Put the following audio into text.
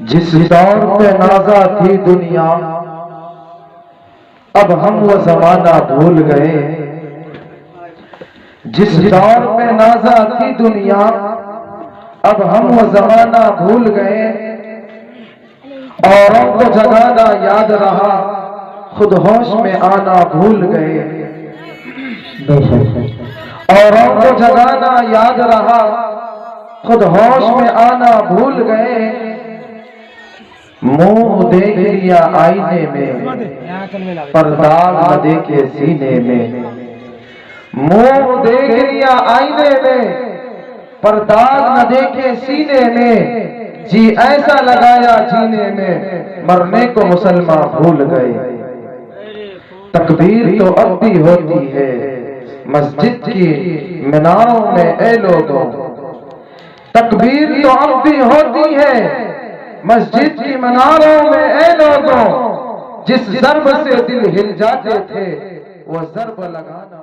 जिस दौर पे नाजा थी दुनिया, अब हम वो जमाना भूल गए। जिस दौर पे नाजा थी दुनिया, अब हम वो जमाना भूल गए। औरों को जगाना याद रहा, खुद होश में आना भूल गए। औरों को जगाना याद रहा, खुद होश में आना भूल गए। मुंह देख लिया आईने में, पर दाग न देखे सीने में। मुंह देख लिया आईने में, पर दाग न देखे सीने में। जी ऐसा लगाया जीने में, मरने को मुसलमान भूल गए। तकबीर तो अब भी होती है मस्जिद की मीनारों में ए लोगों। तकबीर तो अब भी होती है मस्जिद की मीनारों में ए लोगों। जिस ज़र्ब से दिल हिल जाते थे, वो ज़र्ब लगाना